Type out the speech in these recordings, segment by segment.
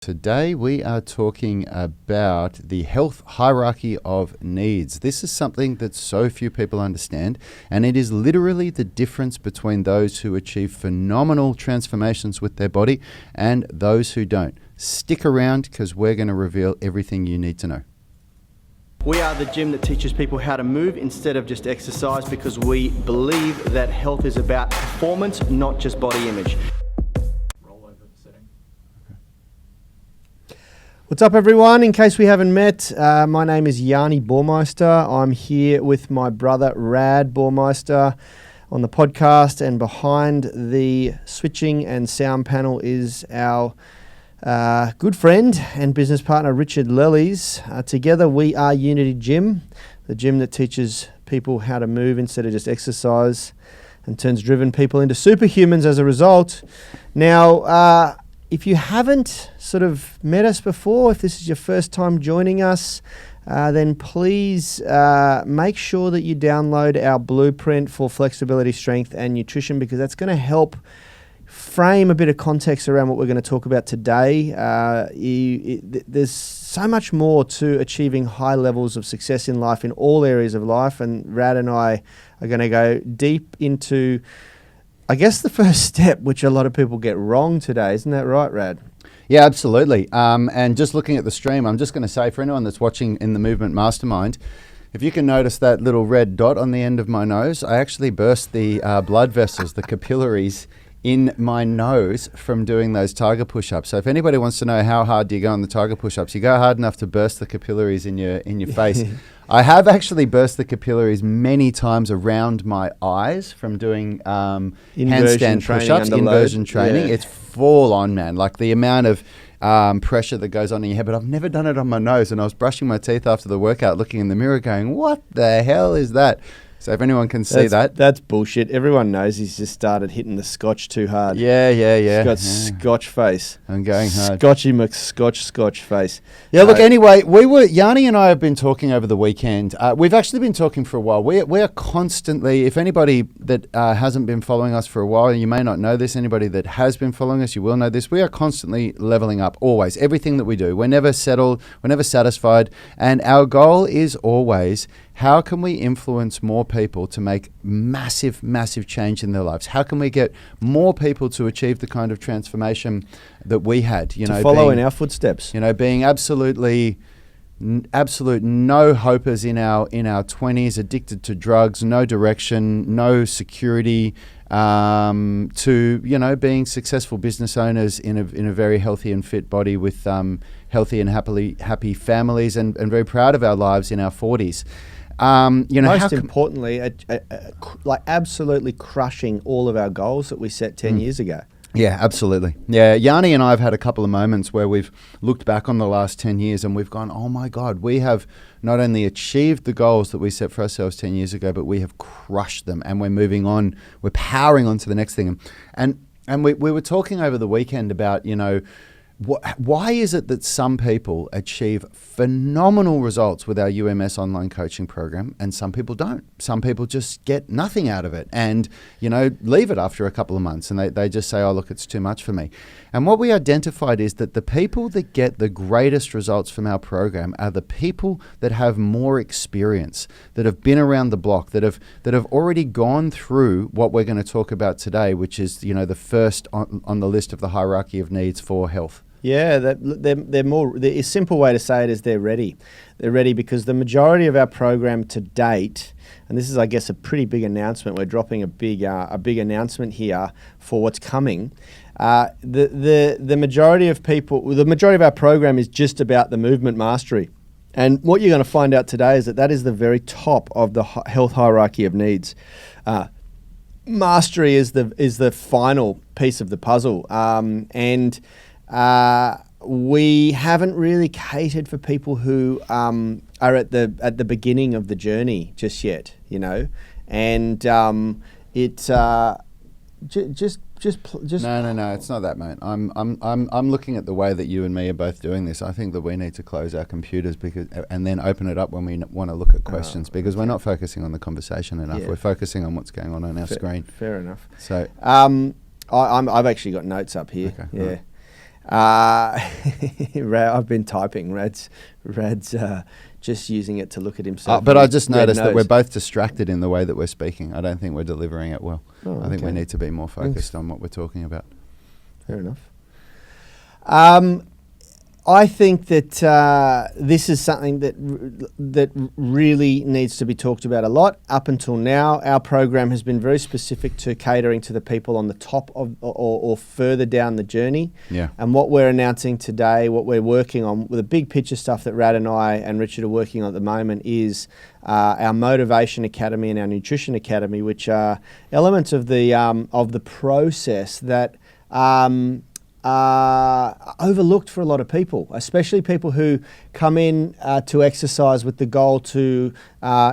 Today we are talking about the health hierarchy of needs. This is something that so few people understand, and it is literally the difference between those who achieve phenomenal transformations with their body and those who don't. Stick around because we're going to reveal everything you need to know. We are the gym that teaches people how to move instead of just exercise, because we believe that health is about performance, not just body image. What's up, everyone? In case we haven't met, my name is Yanni Baumeister. I'm here with my brother Rad Baumeister on the podcast, and behind the switching and sound panel is our good friend and business partner Richard Lellies. Together we are Unity Gym, the gym that teaches people how to move instead of just exercise and turns driven people into superhumans as a result. Now, if you haven't sort of met us before, if this is your first time joining us, then please make sure that you download our blueprint for flexibility, strength and nutrition, because that's going to help frame a bit of context around what we're going to talk about today. There's so much more to achieving high levels of success in life, in all areas of life, and Rad and I are going to go deep into, I guess, the first step, which a lot of people get wrong today. Isn't that right, Rad? Yeah, absolutely. And just looking at the stream, I'm just going to say for anyone that's watching in the Movement Mastermind, if you can notice that little red dot on the end of my nose, I actually burst the blood vessels, the capillaries in my nose from doing those tiger push-ups. So if anybody wants to know how hard do you go on the tiger push-ups, you go hard enough to burst the capillaries in your face. I have actually burst the capillaries many times around my eyes from doing handstand push-ups, inversion training. Yeah. It's full on, man. Like the amount of pressure that goes on in your head. But I've never done it on my nose. And I was brushing my teeth after the workout, looking in the mirror going, what the hell is that? So if anyone can see that. That's bullshit. Everyone knows he's just started hitting the scotch too hard. Yeah. He's got scotch face. I'm going hard. Scotchy McScotch face. Yeah, look, anyway, Yanni and I have been talking over the weekend. We've actually been talking for a while. We are constantly, if anybody that hasn't been following us for a while, you may not know this, anybody that has been following us, you will know this, we are constantly leveling up, always. Everything that we do. We're never settled, we're never satisfied, and our goal is always, how can we influence more people to make massive, massive change in their lives? How can we get more people to achieve the kind of transformation that we had? To follow in our footsteps. Being absolute no hopers in our 20s, addicted to drugs, no direction, no security, to being successful business owners in a very healthy and fit body with healthy and happy families, and very proud of our lives in our 40s. Most importantly, like absolutely crushing all of our goals that we set 10 years ago. Yeah, absolutely. Yeah, Yanni and I have had a couple of moments where we've looked back on the last 10 years and we've gone, oh my God, we have not only achieved the goals that we set for ourselves 10 years ago, but we have crushed them, and we're moving on, we're powering on to the next thing. And we were talking over the weekend about, why is it that some people achieve phenomenal results with our UMS online coaching program and some people don't? Some people just get nothing out of it and, leave it after a couple of months, and they just say, oh, look, it's too much for me. And what we identified is that the people that get the greatest results from our program are the people that have more experience, that have been around the block, that have already gone through what we're going to talk about today, which is, the first on the list of the hierarchy of needs for health. Yeah, they're more. The simple way to say it is they're ready. They're ready because the majority of our program to date, and this is, I guess, a pretty big announcement. We're dropping a big announcement here for what's coming. The majority of people, the majority of our program is just about the movement mastery, and what you're going to find out today is that is the very top of the health hierarchy of needs. Mastery is the final piece of the puzzle, and we haven't really catered for people who are at the beginning of the journey just yet, and No, it's not that, mate. I'm looking at the way that you and me are both doing this. I think that we need to close our computers and then open it up when we want to look at questions, because we're not focusing on the conversation enough. Yeah. We're focusing on what's going on our screen. Fair enough. So, I've actually got notes up here. Okay, yeah. I've been typing. Rad's just using it to look at himself. But I just noticed that we're both distracted in the way that we're speaking. I don't think we're delivering it well. I think we need to be more focused on what we're talking about. Fair enough. I think that this is something that really needs to be talked about a lot. Up until now, our program has been very specific to catering to the people on the top of or further down the journey. Yeah. And what we're announcing today, what we're working on, with the big picture stuff that Rad and I and Richard are working on at the moment is our Motivation Academy and our Nutrition Academy, which are elements of the process that overlooked for a lot of people, especially people who come in to exercise with the goal to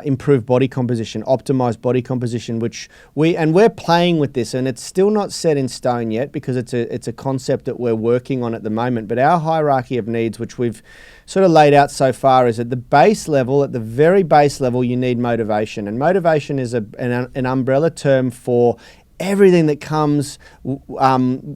improve body composition, optimize body composition, which we're playing with this, and it's still not set in stone yet because it's a concept that we're working on at the moment. But our hierarchy of needs, which we've sort of laid out so far, is at the base level, at the very base level, you need motivation, and motivation is an umbrella term for everything that comes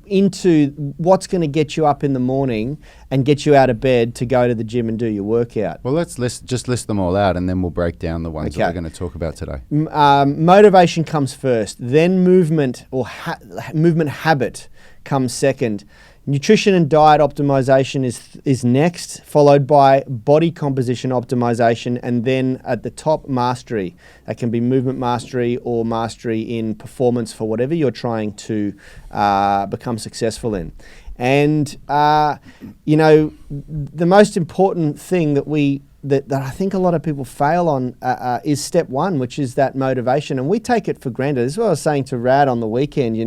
into what's going to get you up in the morning and get you out of bed to go to the gym and do your workout. Well, let's list them all out, and then we'll break down the ones that we're going to talk about today. Motivation comes first, then movement or movement habit comes second. Nutrition and diet optimization is next, followed by body composition optimization, and then at the top, mastery. That can be movement mastery or mastery in performance for whatever you're trying to become successful in. And the most important thing that I think a lot of people fail on is step one, which is that motivation. And we take it for granted. This is what I was saying to Rad on the weekend,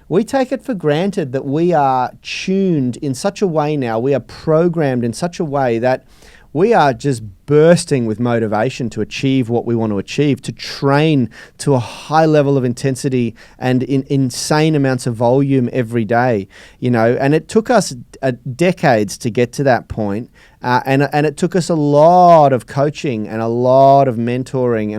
we take it for granted that we are tuned in such a way now, we are programmed in such a way that we are just bursting with motivation to achieve what we want to achieve, to train to a high level of intensity and in insane amounts of volume every day, and it took us decades to get to that point. And it took us a lot of coaching and a lot of mentoring,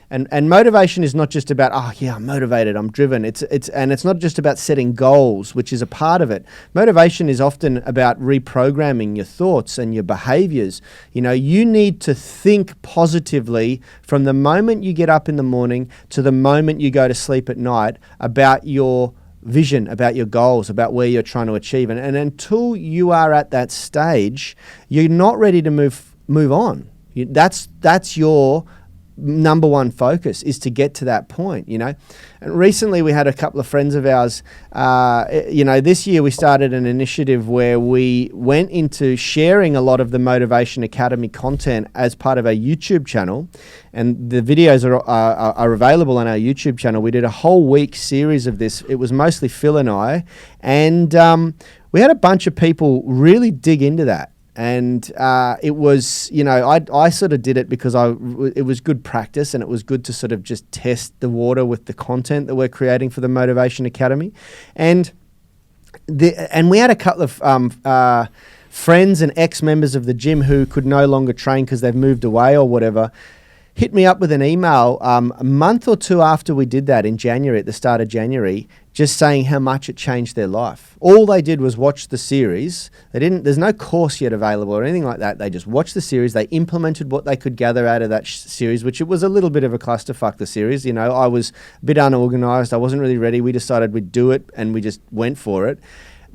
and motivation is not just about I'm motivated, I'm driven. It's not just about setting goals, which is a part of it. Motivation is often about reprogramming your thoughts and your behaviors. You need to think positively from the moment you get up in the morning to the moment you go to sleep at night about your vision, about your goals, about where you're trying to achieve. And until you are at that stage, you're not ready to move on. That's your number one focus, is to get to that point, And recently we had a couple of friends of ours, this year we started an initiative where we went into sharing a lot of the Motivation Academy content as part of our YouTube channel. And the videos are available on our YouTube channel. We did a whole week series of this. It was mostly Phil and I. And we had a bunch of people really dig into that. And it was, I sort of did it because it was good practice, and it was good to sort of just test the water with the content that we're creating for the Motivation Academy. And we had a couple of friends and ex-members of the gym who could no longer train because they've moved away or whatever, hit me up with an email a month or two after we did that in January, at the start of January, just saying how much it changed their life. All they did was watch the series. There's no course yet available or anything like that. They just watched the series. They implemented what they could gather out of that series, which it was a little bit of a clusterfuck, the series. I was a bit unorganized. I wasn't really ready. We decided we'd do it, and we just went for it.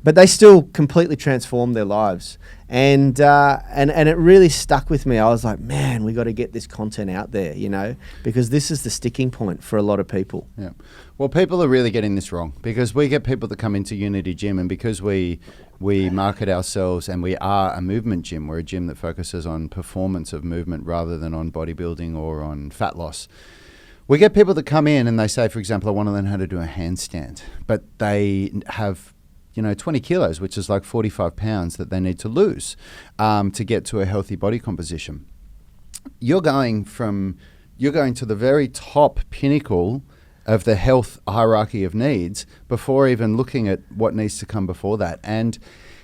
But they still completely transformed their lives. And it really stuck with me. I was like, man, we got to get this content out there, because this is the sticking point for a lot of people. Yeah. Well, people are really getting this wrong, because we get people that come into Unity Gym, and because we market ourselves, and we are a movement gym. We're a gym that focuses on performance of movement rather than on bodybuilding or on fat loss. We get people that come in and they say, for example, I want to learn how to do a handstand, but they have 20 kilos, which is like 45 pounds that they need to lose to get to a healthy body composition. You're going to the very top pinnacle of the health hierarchy of needs before even looking at what needs to come before that. And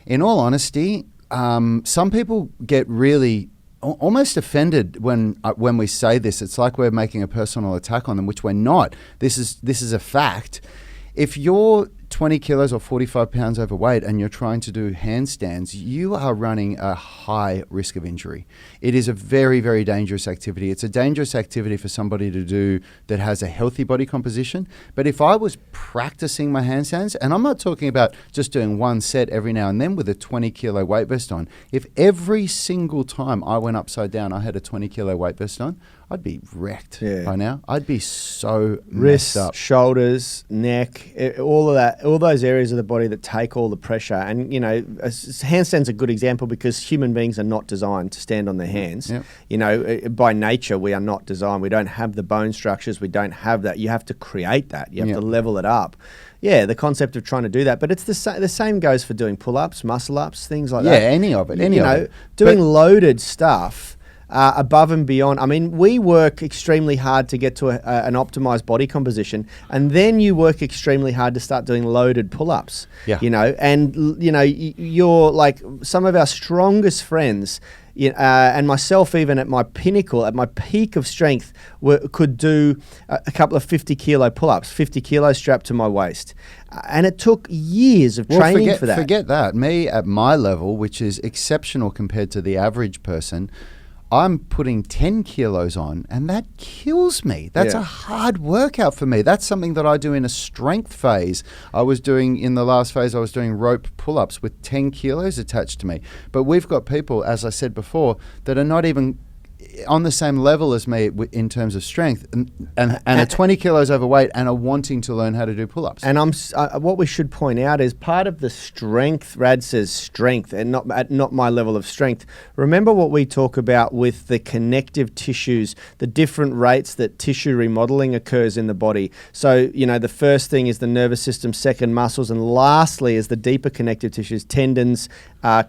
in all honesty, some people get really almost offended when we say this. It's like we're making a personal attack on them, which we're not. This is a fact. If you're 20 kilos or 45 pounds overweight and you're trying to do handstands, you are running a high risk of injury. It is a very, very dangerous activity. It's a dangerous activity for somebody to do that has a healthy body composition. But if I was practicing my handstands, and I'm not talking about just doing one set every now and then with a 20 kilo weight vest on, if every single time I went upside down I had a 20 kilo weight vest on, I'd be wrecked by now. I'd be so wrists, messed up. shoulders, neck, all of that, all those areas of the body that take all the pressure. And, you know, handstands a good example because human beings are not designed to stand on their hands. Yep. You know, by nature, we are not designed. We don't have the bone structures. We don't have that. You have to create that. You have to level it up. Yeah, the concept of trying to do that. But it's the same goes for doing pull-ups, muscle-ups, things like that. Yeah, any of it. Doing loaded stuff. Above and beyond. I mean, we work extremely hard to get to an optimized body composition, and then you work extremely hard to start doing loaded pull-ups. Yeah. You know, and you know, you're like some of our strongest friends. And myself, even at my pinnacle, at my peak of strength, could do a couple of 50 kilo pull-ups, 50 kilos strapped to my waist. And it took years of training for that. Forget that. Me at my level, which is exceptional compared to the average person, I'm putting 10 kilos on, and that kills me. That's a hard workout for me. That's something that I do in a strength phase. In the last phase, I was doing rope pull-ups with 10 kilos attached to me. But we've got people, as I said before, that are not even on the same level as me in terms of strength and are 20 kilos overweight and are wanting to learn how to do pull-ups. And what we should point out is part of the strength, Rad says strength, and not my level of strength. Remember what we talk about with the connective tissues, the different rates that tissue remodeling occurs in the body. So, you know, the first thing is the nervous system, second muscles, and lastly is the deeper connective tissues, tendons,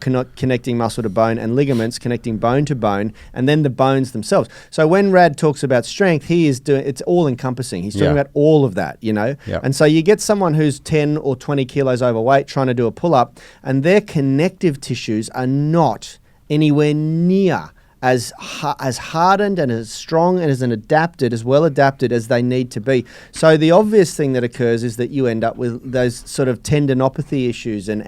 connecting muscle to bone, and ligaments connecting bone to bone, and then the bones themselves. So when Rad talks about strength, he is doing, it's all encompassing. He's talking about all of that, you know? Yep. And so you get someone who's 10 or 20 kilos overweight trying to do a pull-up, and their connective tissues are not anywhere near as hardened and as strong and as well adapted as they need to be. So the obvious thing that occurs is that you end up with those sort of tendinopathy issues and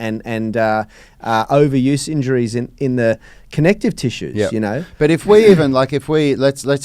overuse injuries in the connective tissues, you know. But if we even let's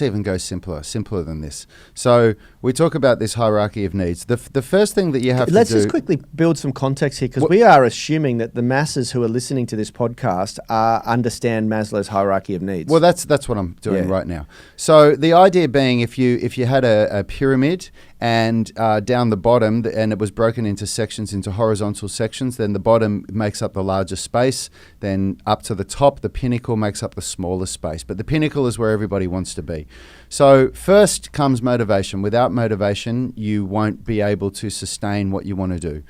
even go simpler than this. So we talk about this hierarchy of needs. The first thing that you have let's to do. just quickly build some context here, because we are assuming that the masses who are listening to this podcast understand Maslow's hierarchy of needs. Well, that's what I'm doing right now. So the idea being, if you had a pyramid and down the bottom, and it was broken into sections, into horizontal sections, then the bottom makes up the largest space, then up to the top, the pinnacle makes up the smallest space. But the pinnacle is where everybody wants to be. So first comes motivation. Without motivation, you won't be able to sustain what you want to do.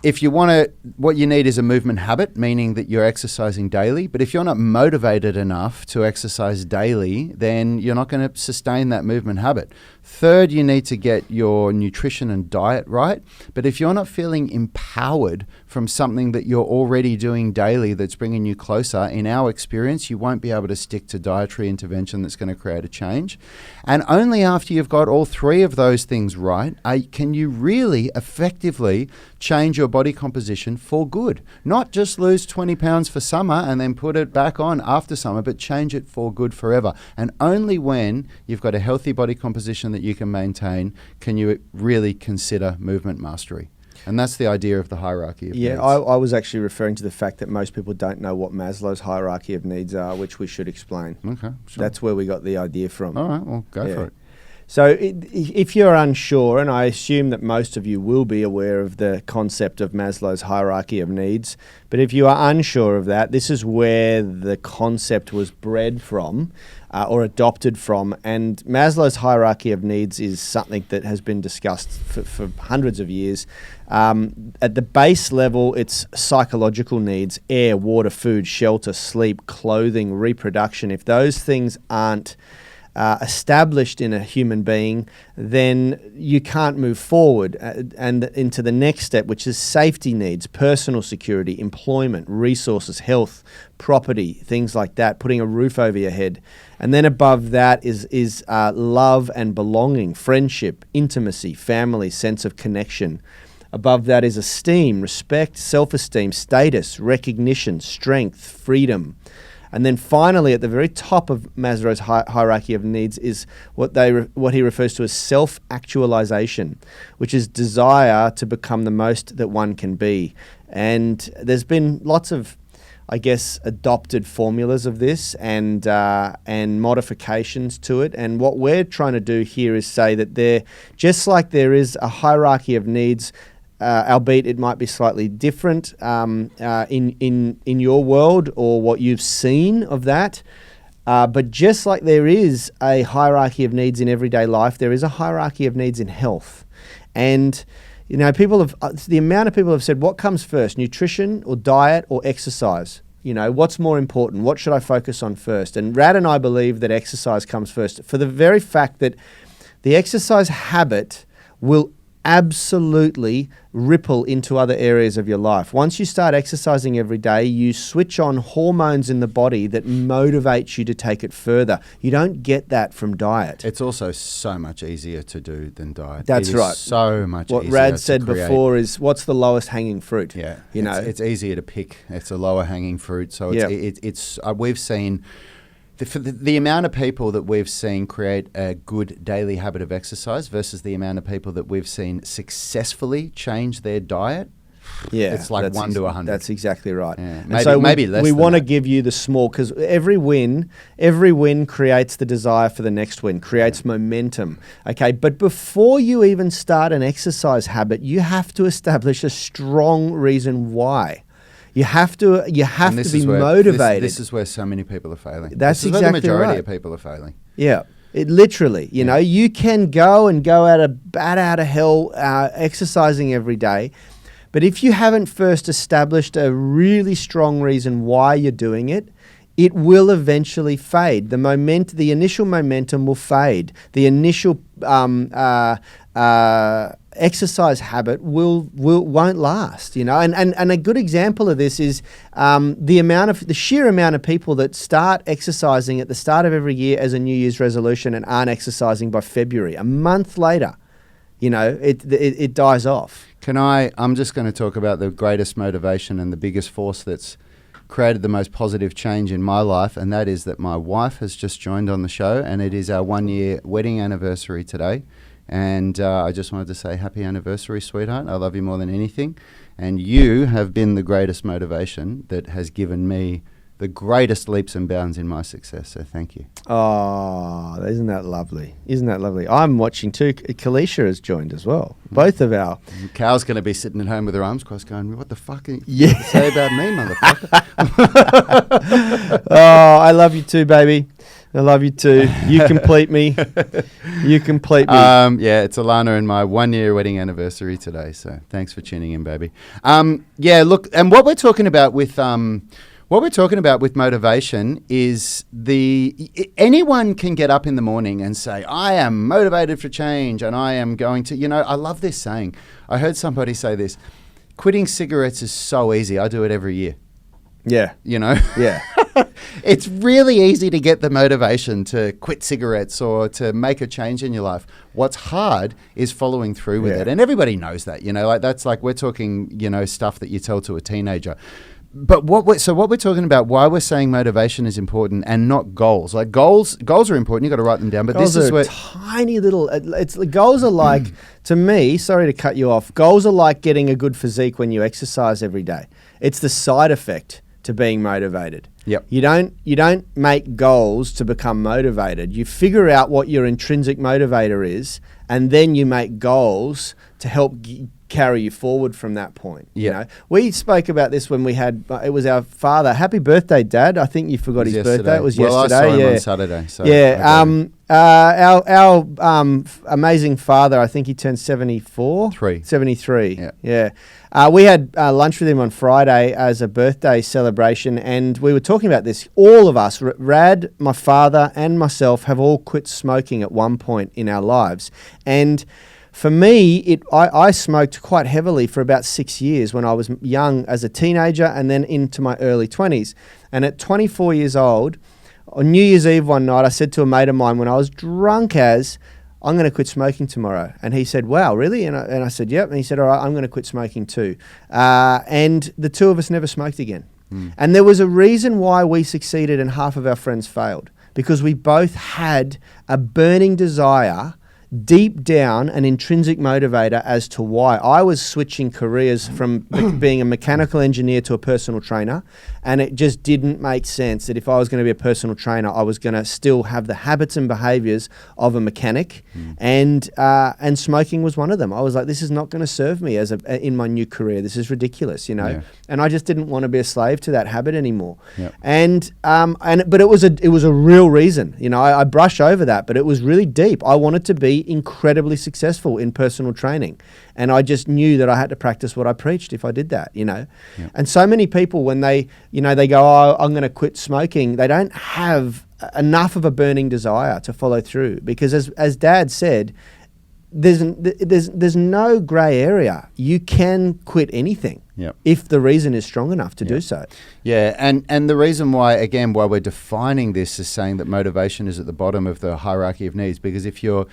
If you want to, what you need is a movement habit, meaning that you're exercising daily. But if you're not motivated enough to exercise daily, then you're not going to sustain that movement habit. Third, you need to get your nutrition and diet right. But if you're not feeling empowered from something that you're already doing daily that's bringing you closer, in our experience, you won't be able to stick to dietary intervention that's going to create a change. And only after you've got all three of those things right, can you really effectively change your body composition for good. Not just lose 20 pounds for summer and then put it back on after summer, but change it for good forever. And only when you've got a healthy body composition that you can maintain can you really consider movement mastery. And that's the idea of the hierarchy of needs. I was actually referring to the fact that most people don't know what Maslow's hierarchy of needs are, which we should explain. Okay, sure. That's where we got the idea from. All right, well, go for it. So if you're unsure, and I assume that most of you will be aware of the concept of Maslow's hierarchy of needs, but if you are unsure of that, this is where the concept was bred from or adopted from. And Maslow's hierarchy of needs is something that has been discussed for hundreds of years. At the base level, it's psychological needs: air, water, food, shelter, sleep, clothing, reproduction. If those things aren't established in a human being, then you can't move forward and into the next step, which is safety needs: personal security, employment, resources, health, property, things like that, putting a roof over your head. And then above that is love and belonging, friendship, intimacy, family, sense of connection. Above that is esteem, respect, self-esteem, status, recognition, strength, freedom. And then finally, at the very top of Maslow's hierarchy of needs is what he refers to as self-actualization, which is desire to become the most that one can be. And there's been lots of, I guess, adopted formulas of this and modifications to it. And what we're trying to do here is say that just like there is a hierarchy of needs, albeit it might be slightly different in your world or what you've seen of that. But just like there is a hierarchy of needs in everyday life, there is a hierarchy of needs in health. And you know, the amount of people have said, what comes first, nutrition or diet or exercise? You know, what's more important? What should I focus on first? And Rad and I believe that exercise comes first for the very fact that the exercise habit will absolutely ripple into other areas of your life. Once you start exercising every day, you switch on hormones in the body that motivates you to take it further. You don't get that from diet. It's also so much easier to do than diet. That's right. So much easier. What Rad said before is, what's the lowest hanging fruit? Yeah, you know, it's easier to pick. It's a lower hanging fruit. So it's we've seen. The amount of people that we've seen create a good daily habit of exercise versus the amount of people that we've seen successful change their diet, it's like 1 to 100. That's exactly right. Yeah. Maybe less. We want to give you the small, because every win creates the desire for the next win, creates momentum. Okay, but before you even start an exercise habit, you have to establish a strong reason why. You have to be motivated. This is where so many people are failing. That's this is exactly where the majority right. of people are failing. Yeah, it literally. You know, you can go bat out of hell exercising every day, but if you haven't first established a really strong reason why you're doing it, it will eventually fade. The initial momentum will fade. The initial exercise habit won't last, you know. And a good example of this is the sheer amount of people that start exercising at the start of every year as a New Year's resolution and aren't exercising by February. A month later, you know, it dies off. I'm just going to talk about the greatest motivation and the biggest force that's created the most positive change in my life, and that is that my wife has just joined on the show, and it is our 1-year wedding anniversary today. And I just wanted to say happy anniversary, sweetheart. I love you more than anything. And you have been the greatest motivation that has given me the greatest leaps and bounds in my success. So thank you. Oh, isn't that lovely? Isn't that lovely? I'm watching too. Kalisha has joined as well. Both of our... Cal's going to be sitting at home with her arms crossed going, what the fuck are you say about me, motherfucker? Oh, I love you too, baby. I love you too. You complete me. You complete me. Yeah, it's Alana and my 1-year wedding anniversary today. So thanks for tuning in, baby. Yeah, look, and what we're talking about with motivation is anyone can get up in the morning and say, I am motivated for change and I am going to, you know, I love this saying. I heard somebody say this, quitting cigarettes is so easy. I do it every year. Yeah. You know? Yeah. It's really easy to get the motivation to quit cigarettes or to make a change in your life. What's hard is following through with it. And everybody knows that, you know, like that's like we're talking, you know, stuff that you tell to a teenager. But what we're talking about, why we're saying motivation is important and not goals. Like goals are important. You've got to write them down. But goals this is where tiny little. Goals are like, to me. Sorry to cut you off. Goals are like getting a good physique when you exercise every day. It's the side effect to being motivated. Yep. You don't make goals to become motivated. You figure out what your intrinsic motivator is, and then you make goals to help carry you forward from that point. Yep. You know, we spoke about this when we had it was our father. Happy birthday, Dad! I think you forgot his birthday. It was yesterday. I saw him on Saturday. So yeah. Our amazing father. I think he turned 74. 73. Yeah. We had lunch with him on Friday as a birthday celebration, and we were talking about this. All of us, Rad, my father, and myself, have all quit smoking at one point in our lives. And for me, I smoked quite heavily for about 6 years when I was young as a teenager and then into my early 20s. And at 24 years old, on New Year's Eve one night, I said to a mate of mine when I was drunk I'm going to quit smoking tomorrow. And he said, wow, really? And I said, yep. And he said, all right, I'm going to quit smoking too. And the two of us never smoked again. And there was a reason why we succeeded and half of our friends failed, because we both had a burning desire, deep down, an intrinsic motivator as to why. I was switching careers from being a mechanical engineer to a personal trainer, and it just didn't make sense that if I was going to be a personal trainer, I was going to still have the habits and behaviors of a mechanic, and smoking was one of them. I was like, this is not going to serve me in my new career. This is ridiculous, you know. Yeah. And I just didn't want to be a slave to that habit anymore. Yep. But it was a real reason, you know. I brush over that, but it was really deep. I wanted to be incredibly successful in personal training, and I just knew that I had to practice what I preached if I did that, you know. Yep. And so many people, when they go, oh, I'm going to quit smoking, they don't have enough of a burning desire to follow through, because as Dad said, there's no grey area. You can quit anything. Yep. If the reason is strong enough to do so. Yeah, and the reason why we're defining this is saying that motivation is at the bottom of the hierarchy of needs, because if your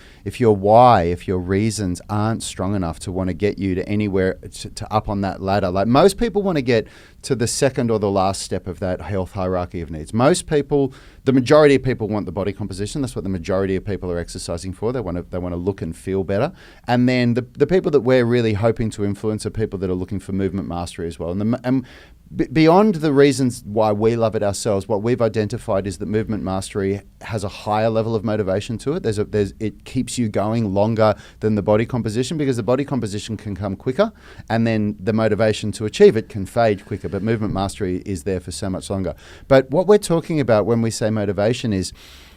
reasons aren't strong enough to want to get you to anywhere to up on that ladder, like most people want to get to the second or the last step of that health hierarchy of needs. Most people, the majority of people want the body composition. That's what the majority of people are exercising for. They want to look and feel better. And then the people that we're really hoping to influence are people that are looking for movement mastery as well. And beyond the reasons why we love it ourselves, what we've identified is that movement mastery has a higher level of motivation to it. It keeps you going longer than the body composition, because the body composition can come quicker, and then the motivation to achieve it can fade quicker. But movement mastery is there for so much longer. But what we're talking about when we say motivation is,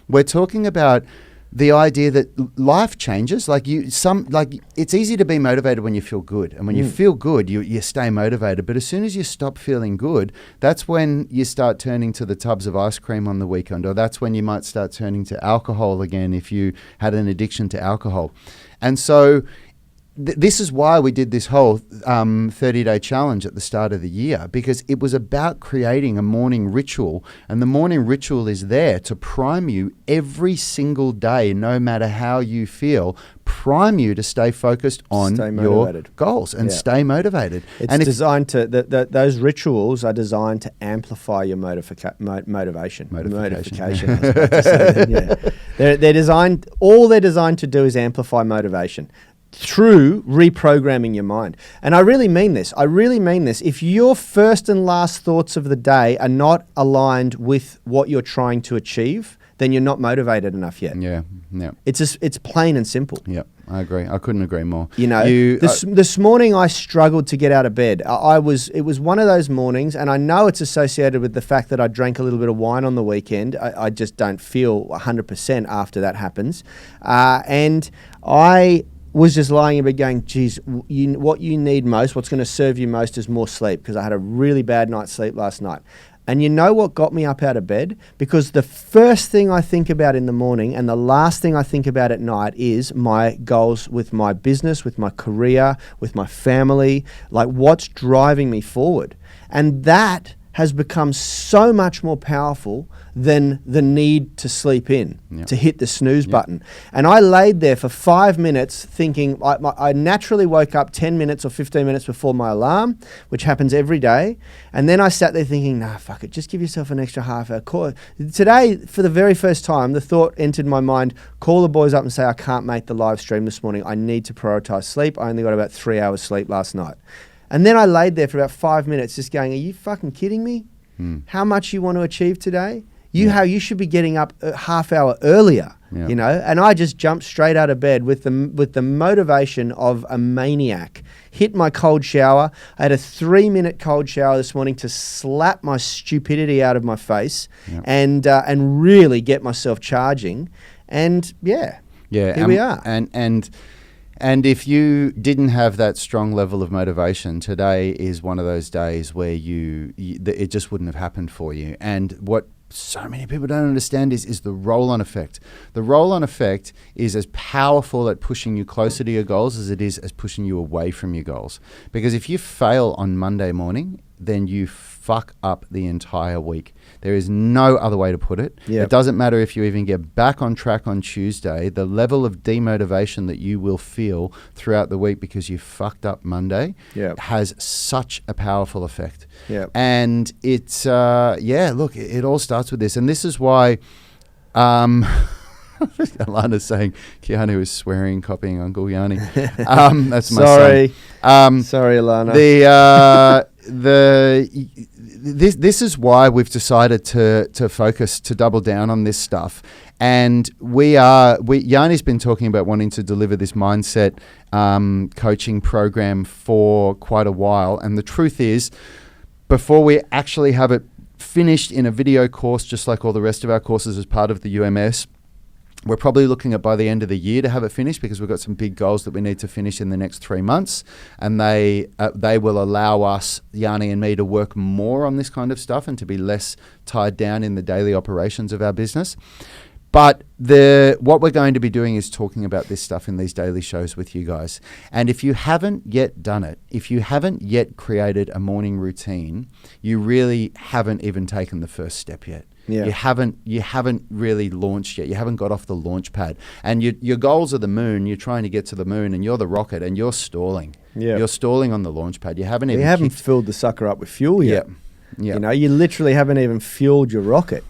we're talking about the idea that life changes. It's easy to be motivated when you feel good, and when you feel good, you stay motivated. But as soon as you stop feeling good, that's when you start turning to the tubs of ice cream on the weekend, or that's when you might start turning to alcohol again if you had an addiction to alcohol. And so this is why we did this whole 30-day challenge at the start of the year, because it was about creating a morning ritual, and the morning ritual is there to prime you every single day, no matter how you feel, prime you to stay focused on your goals and stay motivated. It's designed to, those rituals are designed to amplify your motivation. Modification. I was about to say that, yeah. They're designed, all they're designed to do is amplify motivation through reprogramming your mind. And I really mean this. If your first and last thoughts of the day are not aligned with what you're trying to achieve, then you're not motivated enough yet. Yeah. It's plain and simple. Yeah, I agree. I couldn't agree more. You know, this morning I struggled to get out of bed. It was one of those mornings, and I know it's associated with the fact that I drank a little bit of wine on the weekend. I just don't feel 100% after that happens. And I was just lying in bed going, geez, what you need most, what's going to serve you most is more sleep, because I had a really bad night's sleep last night. And you know what got me up out of bed? Because the first thing I think about in the morning and the last thing I think about at night is my goals with my business, with my career, with my family, like what's driving me forward. And that has become so much more powerful than the need to sleep in, to hit the snooze button. And I laid there for 5 minutes thinking, I naturally woke up 10 minutes or 15 minutes before my alarm, which happens every day. And then I sat there thinking, nah, fuck it, just give yourself an extra half hour. Today, for the very first time, the thought entered my mind, call the boys up and say, I can't make the live stream this morning. I need to prioritize sleep. I only got about 3 hours sleep last night. And then I laid there for about 5 minutes just going, are you fucking kidding me? How much you want to achieve today? How you should be getting up a half hour earlier, you know? And I just jumped straight out of bed with the motivation of a maniac. Hit my cold shower. I had a 3-minute cold shower this morning to slap my stupidity out of my face and really get myself charging. And here we are. And if you didn't have that strong level of motivation, today is one of those days where it just wouldn't have happened for you. And what so many people don't understand is the roll-on effect. The roll-on effect is as powerful at pushing you closer to your goals as it is as pushing you away from your goals. Because if you fail on Monday morning, then you fuck up the entire week. There is no other way to put it. Yep. It doesn't matter if you even get back on track on Tuesday, the level of demotivation that you will feel throughout the week because you fucked up Monday has such a powerful effect. Yep. And it's, look, it all starts with this. And this is why Alana's saying Keanu is swearing, copying Uncle Yanni. That's my son. Sorry, Alana. This is why we've decided to focus, to double down on this stuff. And Yanni's been talking about wanting to deliver this mindset coaching program for quite a while. And the truth is, before we actually have it finished in a video course, just like all the rest of our courses as part of the UMS, we're probably looking at by the end of the year to have it finished, because we've got some big goals that we need to finish in the next 3 months. And they will allow us, Yanni and me, to work more on this kind of stuff and to be less tied down in the daily operations of our business. But what we're going to be doing is talking about this stuff in these daily shows with you guys. And if you haven't yet done it, if you haven't yet created a morning routine, you really haven't even taken the first step yet. Yeah. You haven't really launched yet. You haven't got off the launch pad. And your goals are the moon. You're trying to get to the moon, and you're the rocket, and you're stalling. Yeah. You're stalling on the launch pad. You haven't filled the sucker up with fuel yet. Yeah. You know, you literally haven't even fueled your rocket.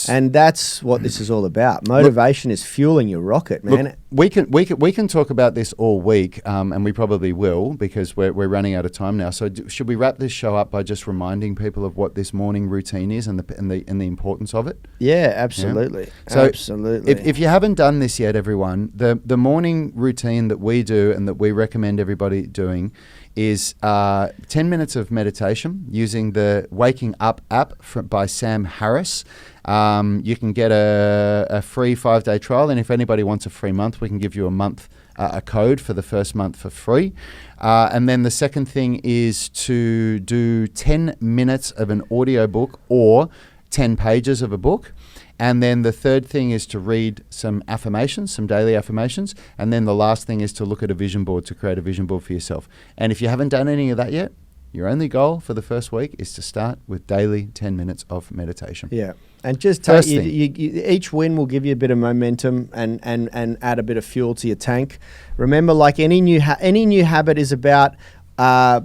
And that's what this is all about. Motivation is fueling your rocket, man. Look, we can talk about this all week, and we probably will, because we're running out of time now. So should we wrap this show up by just reminding people of what this morning routine is and the importance of it? Yeah, absolutely. Yeah? So absolutely. If you haven't done this yet, everyone, the morning routine that we do and that we recommend everybody doing is 10 minutes of meditation using the Waking Up app by Sam Harris. You can get a free 5-day trial, and if anybody wants a free month, we can give you a month, a code for the first month for free. And then the second thing is to do 10 minutes of an audiobook or 10 pages of a book. And then the third thing is to read some affirmations, some daily affirmations. And then the last thing is to look at a vision board, to create a vision board for yourself. And if you haven't done any of that yet, your only goal for the first week is to start with daily 10 minutes of meditation. Yeah. And just each win will give you a bit of momentum and add a bit of fuel to your tank. Remember, like any new habit is about I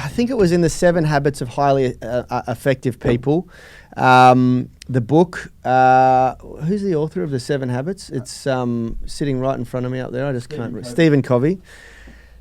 think it was in the 7 Habits of Highly Effective People. The book, who's the author of the 7 Habits? It's sitting right in front of me up there. I just can't read. Stephen Covey.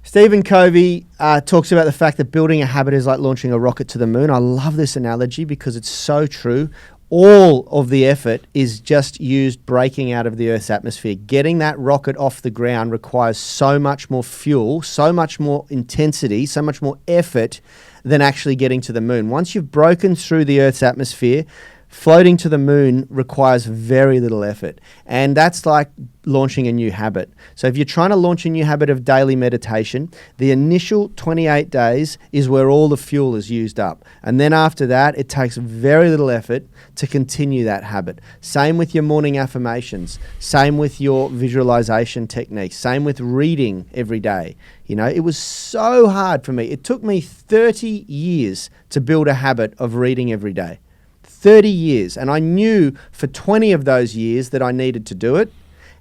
Stephen Covey talks about the fact that building a habit is like launching a rocket to the moon. I love this analogy because it's so true. All of the effort is just used breaking out of the Earth's atmosphere. Getting that rocket off the ground requires so much more fuel, so much more intensity, so much more effort than actually getting to the moon. Once you've broken through the Earth's atmosphere, floating to the moon requires very little effort. And that's like launching a new habit. So if you're trying to launch a new habit of daily meditation, the initial 28 days is where all the fuel is used up. And then after that, it takes very little effort to continue that habit. Same with your morning affirmations. Same with your visualization techniques. Same with reading every day. You know, it was so hard for me. It took me 30 years to build a habit of reading every day. 30 years. And I knew for 20 of those years that I needed to do it.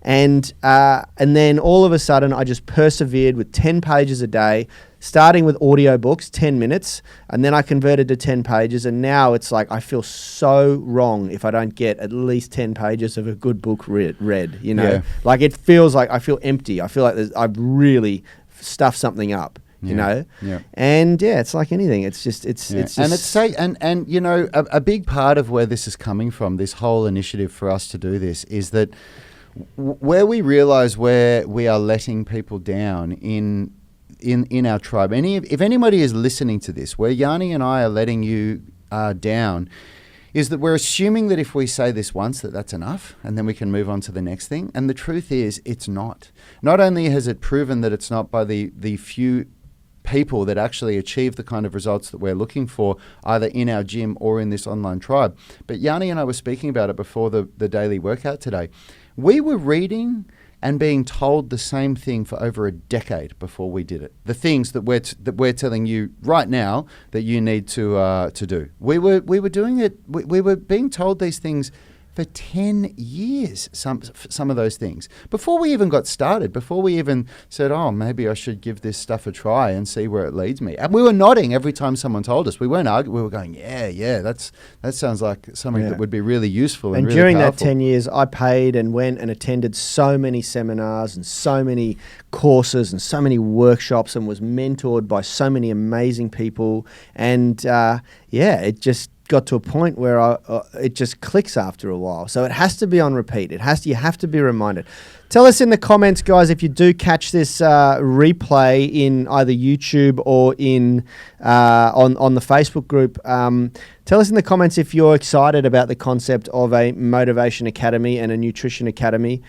And then all of a sudden, I just persevered with 10 pages a day, starting with audiobooks, 10 minutes, and then I converted to 10 pages. And now it's like I feel so wrong if I don't get at least 10 pages of a good book read, you know? Yeah. Like it feels like I feel empty. I feel like I've really stuffed something up. You know, and it's like anything. It's just, and you know, a big part of where this is coming from, this whole initiative for us to do this, is that where we realize where we are letting people down in our tribe. If anybody is listening to this, where Yanni and I are letting you down, is that we're assuming that if we say this once, that's enough, and then we can move on to the next thing. And the truth is, it's not. Not only has it proven that it's not by the few people that actually achieve the kind of results that we're looking for, either in our gym or in this online tribe. But Yanni and I were speaking about it before the daily workout today. We were reading and being told the same thing for over a decade before we did it. The things that we're telling you right now that you need to do. We were doing it. We were being told these things for 10 years, some of those things. Before we even got started, before we even said, oh, maybe I should give this stuff a try and see where it leads me. And we were nodding every time someone told us. We weren't arguing. We were going, yeah, that sounds like something that would be really useful and really during powerful. that 10 years, I paid and went and attended so many seminars and so many courses and so many workshops and was mentored by so many amazing people. And it just got to a point where it just clicks after a while. So it has to be on repeat. You have to be reminded. Tell us in the comments, guys, if you do catch this replay in either YouTube or in on the Facebook group. Tell us in the comments if you're excited about the concept of a motivation academy and a nutrition academy.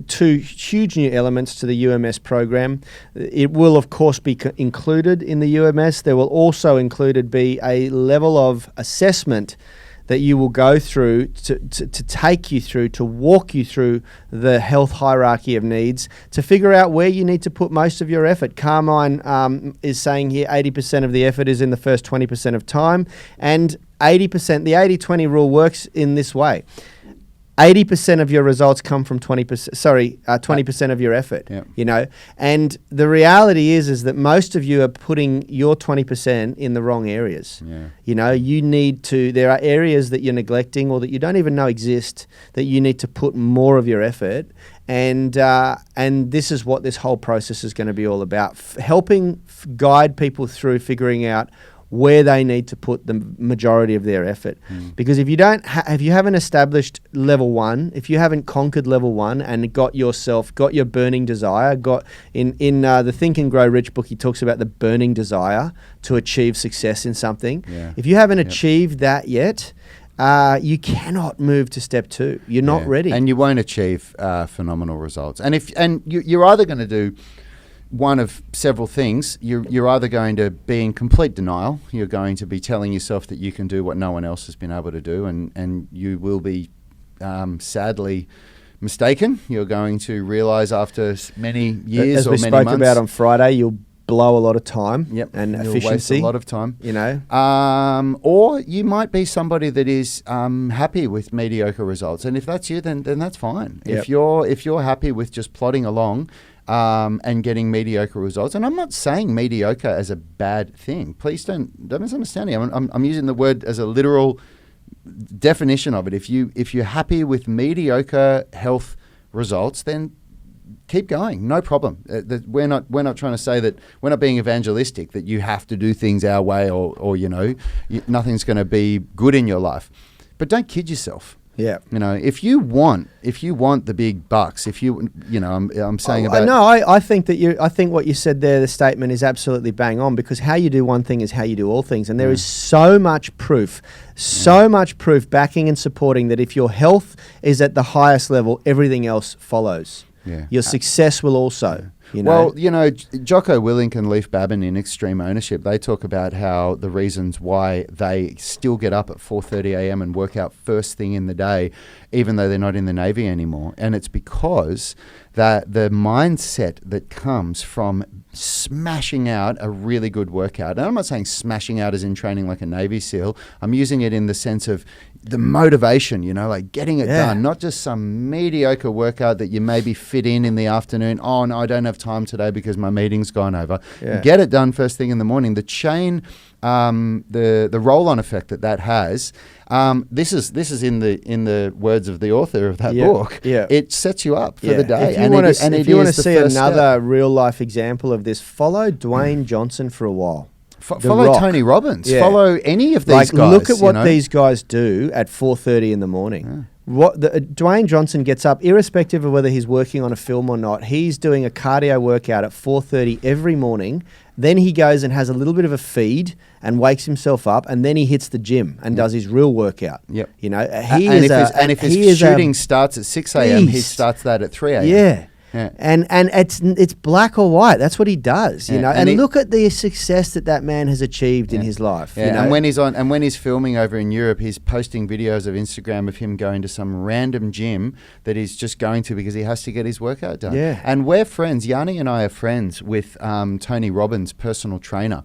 Two huge new elements to the UMS program. It will, of course, be included in the UMS. There will also included be a level of assessment that you will go through to take you through, to walk you through the health hierarchy of needs, to figure out where you need to put most of your effort. Carmine is saying here 80% of the effort is in the first 20% of time, and 80%, the 80-20 rule works in this way. 80% of your results come from 20% of your effort, and the reality is that most of you are putting your 20% in the wrong areas. There are areas that you're neglecting or that you don't even know exist that you need to put more of your effort. And this is what this whole process is going to be all about, helping guide people through figuring out where they need to put the majority of their effort. Because if you if you haven't established level one, if you haven't conquered level one and got your burning desire, in the Think and Grow Rich book, he talks about the burning desire to achieve success in something. If you haven't achieved that yet, you cannot move to step two. You're not ready. And you won't achieve phenomenal results. And you're either going to do one of several things. You're either going to be in complete denial. You're going to be telling yourself that you can do what no one else has been able to do, and you will be sadly mistaken. You're going to realize after many years or many months. As we spoke about on Friday, you'll blow a lot of time and you'll efficiency. Waste a lot of time. Or you might be somebody that is happy with mediocre results, and if that's you, then that's fine. If you're happy with just plodding along and getting mediocre results. And I'm not saying mediocre as a bad thing. Please don't misunderstand me. I'm using the word as a literal definition of it. If you're happy with mediocre health results, then keep going. No problem. We're not trying to say that, we're not being evangelistic that you have to do things our way or nothing's going to be good in your life. But don't kid yourself. Yeah. If you want the big bucks, I'm saying about. No, I think I think what you said there, the statement is absolutely bang on, because how you do one thing is how you do all things. And there is so much proof backing and supporting that if your health is at the highest level, everything else follows. Yeah. Your success will also. Well, Jocko Willink and Leif Babin in Extreme Ownership, they talk about how the reasons why they still get up at 4:30 a.m. and work out first thing in the day, even though they're not in the Navy anymore. And it's because that the mindset that comes from smashing out a really good workout, and I'm not saying smashing out as in training like a Navy SEAL, I'm using it in the sense of the motivation, like getting it done, not just some mediocre workout that you maybe fit in the afternoon. Oh no, I don't have time today because my meeting's gone over. Get it done first thing in the morning. The chain, the roll-on effect that has. This is in the words of the author of that book. Yeah. It sets you up for the day. If you want to see another real life example of this, follow Dwayne Johnson for a while. Follow Tony Robbins. Follow any of these guys. Look at what these guys do at 4:30 in the morning. Dwayne Johnson gets up, irrespective of whether he's working on a film or not. He's doing a cardio workout at 4:30 every morning. Then he goes and has a little bit of a feed and wakes himself up, and then he hits the gym and does his real workout. If his shooting starts at 6 a.m., he starts that at 3 a.m. Yeah. Yeah. And it's black or white. That's what he does, you Yeah. know. And And look at the success that man has achieved in his life. Yeah, you know? and when he's filming over in Europe, he's posting videos of Instagram of him going to some random gym that he's just going to because he has to get his workout done. Yeah. And we're friends. Yanni and I are friends with Tony Robbins, personal trainer.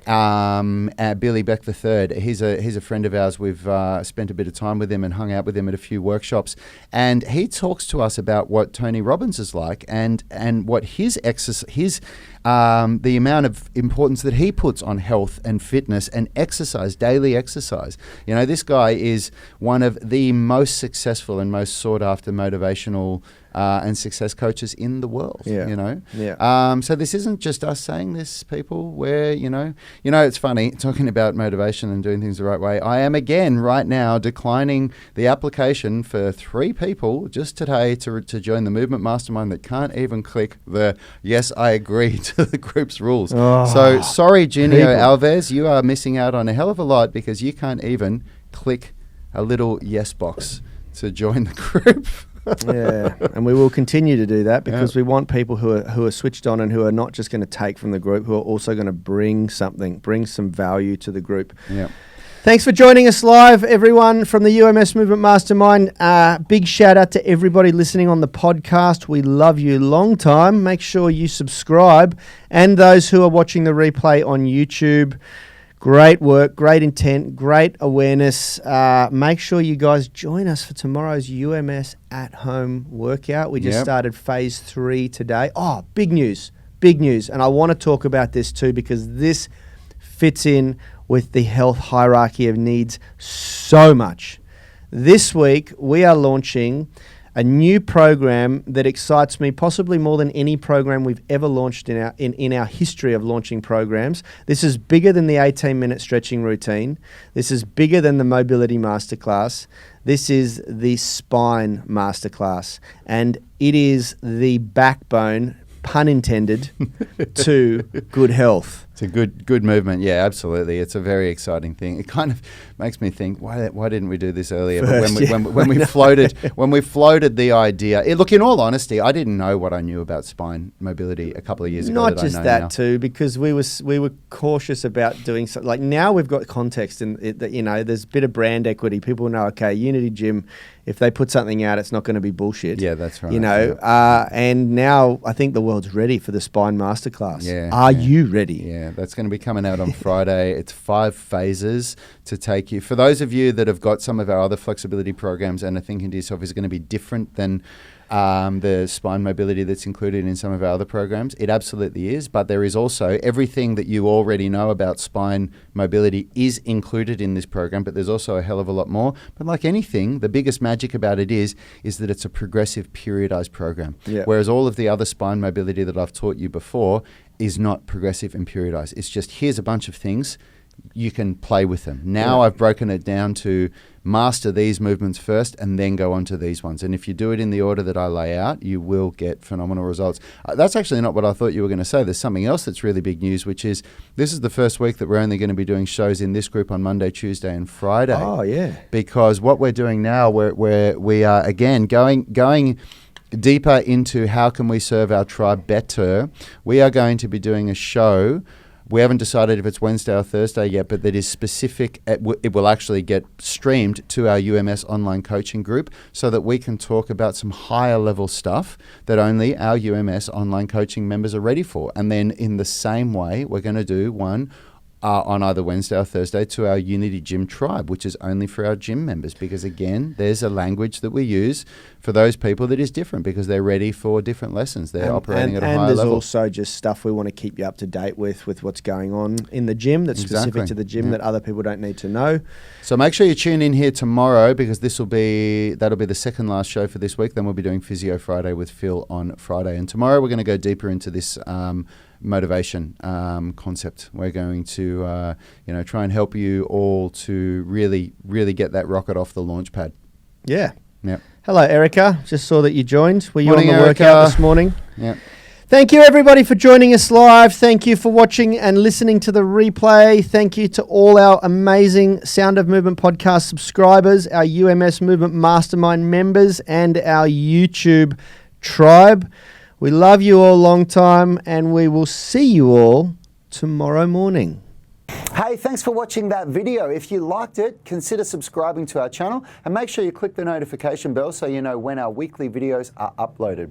Billy Beck III. He's a friend of ours. We've spent a bit of time with him and hung out with him at a few workshops. And he talks to us about what Tony Robbins is like and what his exercise, the amount of importance that he puts on health and fitness and exercise, daily exercise. You know, this guy is one of the most successful and most sought after motivational and success coaches in the world. Yeah. You know. Yeah. So this isn't just us saying this, people. Where you know, it's funny talking about motivation and doing things the right way. I am again right now declining the application for 3 people just today to join the movement mastermind that can't even click the yes, I agree to the group's rules. Oh, so sorry, Junio people. Alves, you are missing out on a hell of a lot because you can't even click a little yes box to join the group. Yeah, and we will continue to do that because we want people who are switched on and who are not just going to take from the group, who are also going to bring some value to the group. Yeah. Thanks for joining us live, everyone, from the UMS Movement Mastermind. Big shout out to everybody listening on the podcast. We love you long time. Make sure you subscribe. And those who are watching the replay on YouTube, great work, great intent, great awareness. Make sure you guys join us for tomorrow's UMS at home workout. We just started phase 3 today. Oh, big news. And I want to talk about this too because this fits in with the health hierarchy of needs so much. This week, we are launching a new program that excites me possibly more than any program we've ever launched in our history of launching programs. This is bigger than the 18-minute stretching routine. This is bigger than the mobility masterclass. This is the spine masterclass. And it is the backbone, pun intended, to good health. It's a good movement. Yeah, absolutely. It's a very exciting thing. It kind of makes me think, why didn't we do this earlier? First, but when we floated the idea, look, in all honesty, I didn't know what I knew about spine mobility a couple of years ago. Not just that too, because we were cautious about doing something. Like now we've got context and there's a bit of brand equity. People know, okay, Unity Gym, if they put something out, it's not going to be bullshit. Yeah, that's right. And now I think the world's ready for the spine masterclass. Yeah. Are you ready? Yeah, that's going to be coming out on Friday. It's 5 phases to take you. For those of you that have got some of our other flexibility programs and are thinking to yourself, is it going to be different than the spine mobility that's included in some of our other programs? It absolutely is, but there is also everything that you already know about spine mobility is included in this program, but there's also a hell of a lot more. But like anything, the biggest magic about it is that it's a progressive periodized program. Yeah. Whereas all of the other spine mobility that I've taught you before is not progressive and periodized. It's just, here's a bunch of things, you can play with them. Now I've broken it down to master these movements first and then go on to these ones. And if you do it in the order that I lay out, you will get phenomenal results. That's actually not what I thought you were going to say. There's something else that's really big news, which is this is the first week that we're only going to be doing shows in this group on Monday, Tuesday and Friday. Oh, yeah. Because what we're doing now, we are again going deeper into how can we serve our tribe better. We are going to be doing a show. We haven't decided if it's Wednesday or Thursday yet, but that is specific. It will actually get streamed to our UMS online coaching group so that we can talk about some higher level stuff that only our UMS online coaching members are ready for. And then in the same way, we're going to do one on either Wednesday or Thursday to our Unity Gym tribe, which is only for our gym members, because again, there's a language that we use for those people that is different because they're ready for different lessons. They're operating at a higher level. And there's also just stuff we want to keep you up to date with what's going on in the gym that's specific to the gym that other people don't need to know. So make sure you tune in here tomorrow because that'll be the second last show for this week. Then we'll be doing Physio Friday with Phil on Friday. And tomorrow we're going to go deeper into this motivation concept. We're going to try and help you all to really, really get that rocket off the launch pad. Yeah. Yeah. Hello, Erica. Just saw that you joined. Were you Morning, on the Erica. workout this morning? Yeah. Thank you, everybody, for joining us live. Thank you for watching and listening to the replay. Thank you to all our amazing Sound of Movement podcast subscribers, our UMS Movement Mastermind members, and our YouTube tribe. We love you all long time, and we will see you all tomorrow morning. Hey, thanks for watching that video. If you liked it, consider subscribing to our channel and make sure you click the notification bell so you know when our weekly videos are uploaded.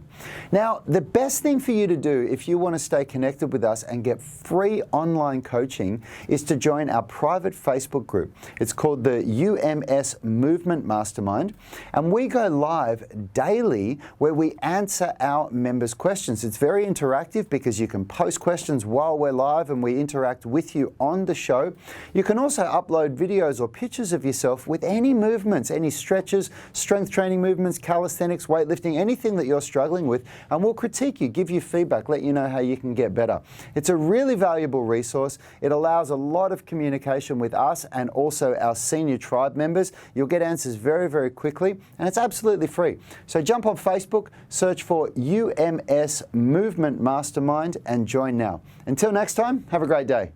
Now, the best thing for you to do if you want to stay connected with us and get free online coaching is to join our private Facebook group. It's called the UMS Movement Mastermind, and we go live daily where we answer our members' questions. It's very interactive because you can post questions while we're live and we interact with you on the show. You can also upload videos or pictures of yourself with any movements, any stretches, strength training movements, calisthenics, weightlifting, anything that you're struggling with, and we'll critique you, give you feedback, let you know how you can get better. It's a really valuable resource. It allows a lot of communication with us and also our senior tribe members. You'll get answers very, very quickly, and it's absolutely free. So jump on Facebook, search for UMS Movement Mastermind and join now. Until next time, have a great day.